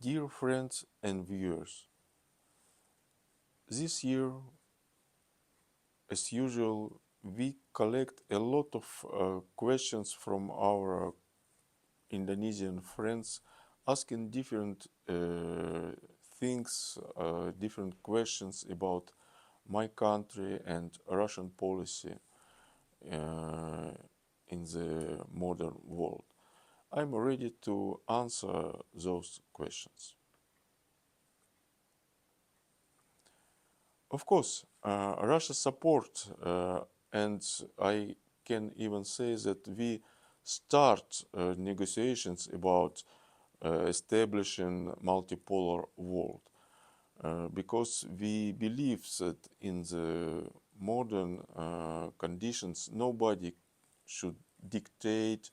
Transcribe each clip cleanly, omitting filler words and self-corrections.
Dear friends and viewers, this year, as usual, we collect a lot of questions from our Indonesian friends asking different things, different questions about my country and Russian policy in the modern world. I'm ready to answer those questions. Of course, Russia support, and I can even say that we start negotiations about establishing multipolar world because we believe that in the modern conditions nobody should dictate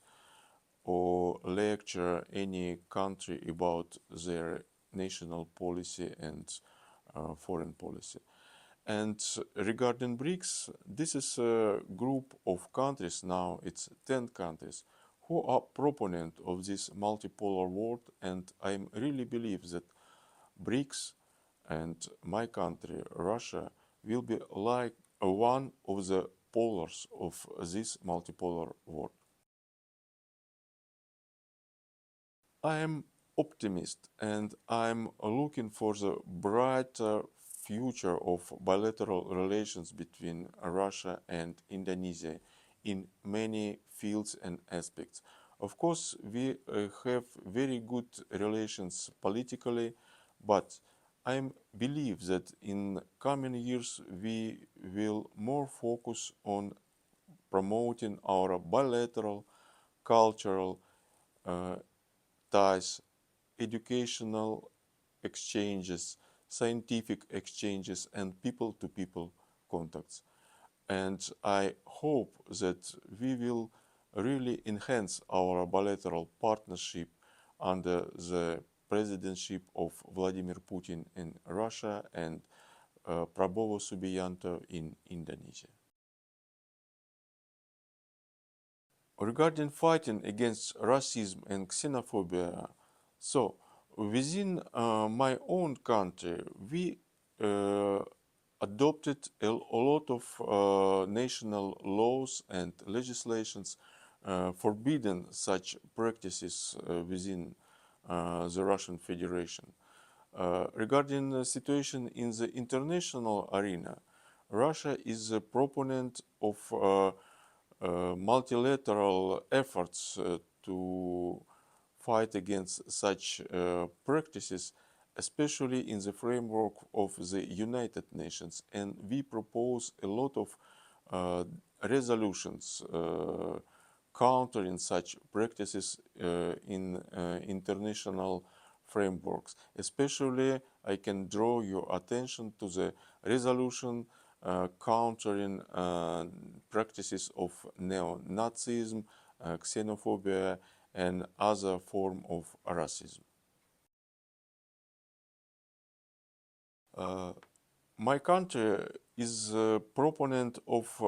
or lecture any country about their national policy and foreign policy. And regarding BRICS, this is a group of countries now, it's 10 countries, who are proponent of this multipolar world, and I really believe that BRICS and my country, Russia, will be like one of the polars of this multipolar world. I am optimist and I'm looking for the brighter future of bilateral relations between Russia and Indonesia in many fields and aspects. Of course, we have very good relations politically, but I believe that in coming years we will more focus on promoting our bilateral, cultural ties, educational exchanges, scientific exchanges, and people-to-people contacts. And I hope that we will really enhance our bilateral partnership under the presidency of Vladimir Putin in Russia and Prabowo Subianto in Indonesia. Regarding fighting against racism and xenophobia, so within my own country, we adopted a lot of national laws and legislations forbidding such practices within the Russian Federation. Regarding the situation in the international arena, Russia is a proponent of multilateral efforts to fight against such practices, especially in the framework of the United Nations. And we propose a lot of resolutions countering such practices in international frameworks. Especially, I can draw your attention to the resolution countering practices of neo-Nazism, xenophobia, and other form of racism. My country is a proponent of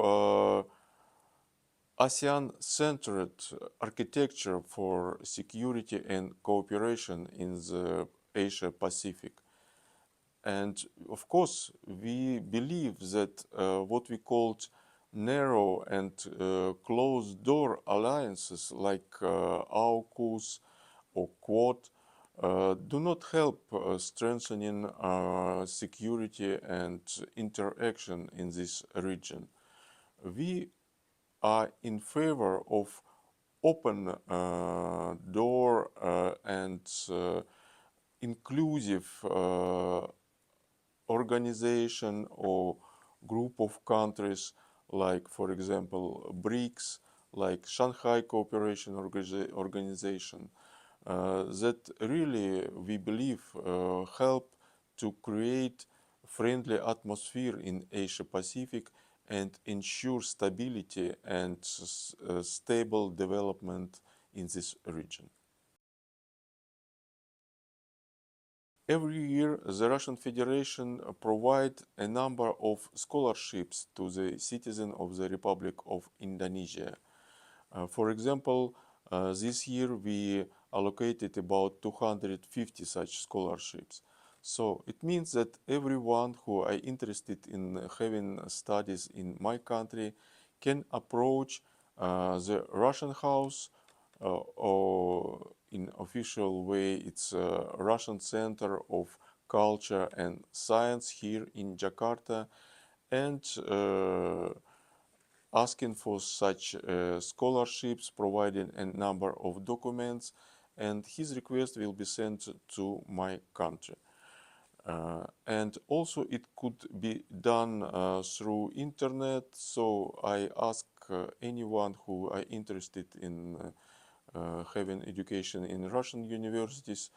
ASEAN-centered architecture for security and cooperation in the Asia-Pacific. And of course, we believe that what we called narrow and closed door alliances like AUCUS or Quad do not help strengthening security and interaction in this region. We are in favor of open door and inclusive organization or group of countries like, for example, BRICS, like Shanghai Cooperation Organization, that really, we believe, help to create friendly atmosphere in Asia-Pacific and ensure stability and stable development in this region. Every year, the Russian Federation provides a number of scholarships to the citizens of the Republic of Indonesia. For example, this year we allocated about 250 such scholarships. So it means that everyone who is interested in having studies in my country can approach the Russian House, or in official way it's Russian Center of Culture and Science here in Jakarta, and asking for such scholarships, providing a number of documents, and his request will be sent to my country. And also it could be done through internet, so I ask anyone who are interested in having education in Russian universities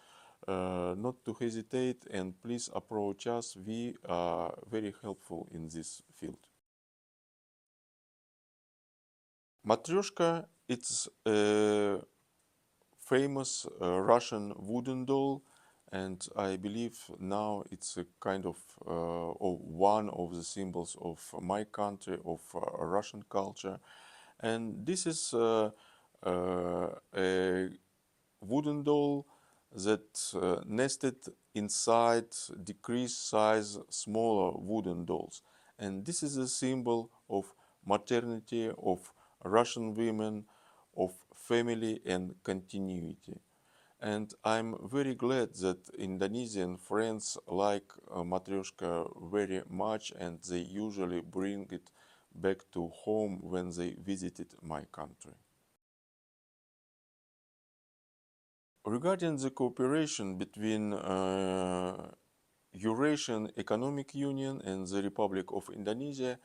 not to hesitate, and please approach us. We are very helpful in this field. Matryoshka, it's a famous Russian wooden doll, and I believe now it's a kind of one of the symbols of my country, of Russian culture. And this is a wooden doll that nested inside decreased size smaller wooden dolls. And this is a symbol of maternity, of Russian women, of family and continuity. And I'm very glad that Indonesian friends like matryoshka very much, and they usually bring it back to home when they visited my country. Regarding the cooperation between Eurasian Economic Union and the Republic of Indonesia,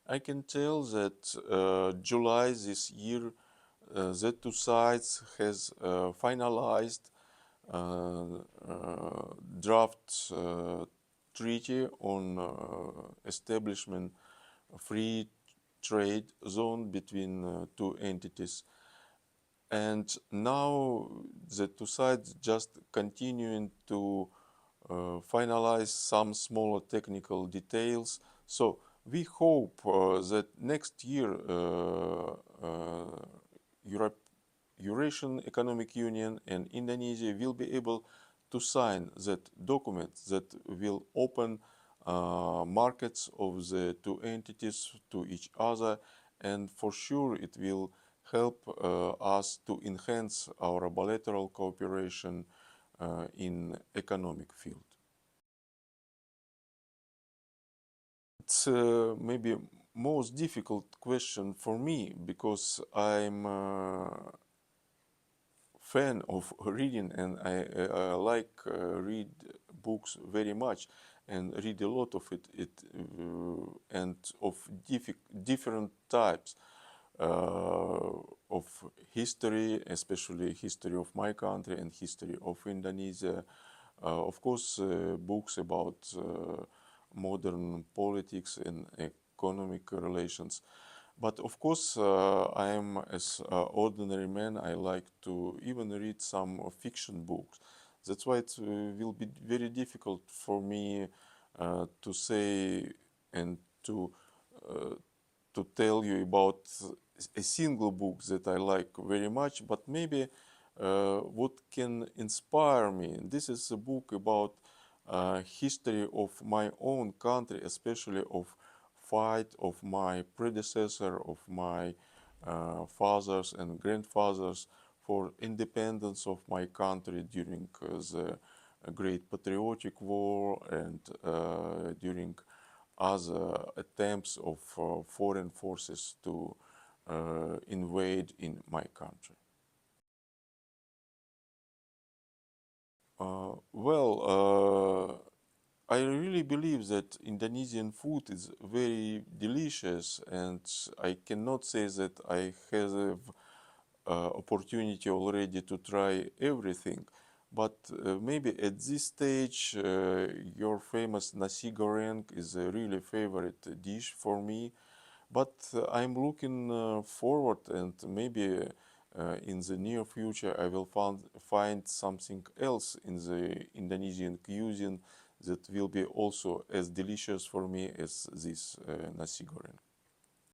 I can tell that July this year, the two sides has finalized draft treaty on establishment free trade zone between two entities. And now the two sides just continuing to finalize some smaller technical details. So we hope that next year Eurasian Economic Union and Indonesia will be able to sign that document that will open markets of the two entities to each other, and for sure it will help us to enhance our bilateral cooperation in economic field. It's maybe most difficult question for me because I'm fan of reading, and I like read books very much and read a lot of it and of different types of history, especially history of my country and history of Indonesia. Of course, books about modern politics and economic relations. But of course, I am as an ordinary man, I like to even read some fiction books. That's why it will be very difficult for me to say and to tell you about a single book that I like very much, but maybe what can inspire me. This is a book about history of my own country, especially of fight of my predecessor, of my fathers and grandfathers for independence of my country during the Great Patriotic War and during other attempts of foreign forces to invade in my country. I really believe that Indonesian food is very delicious, and I cannot say that I have opportunity already to try everything. But maybe at this stage, your famous nasi goreng is a really favorite dish for me. But I'm looking forward, and maybe in the near future I will find something else in the Indonesian cuisine that will be also as delicious for me as this nasi goreng.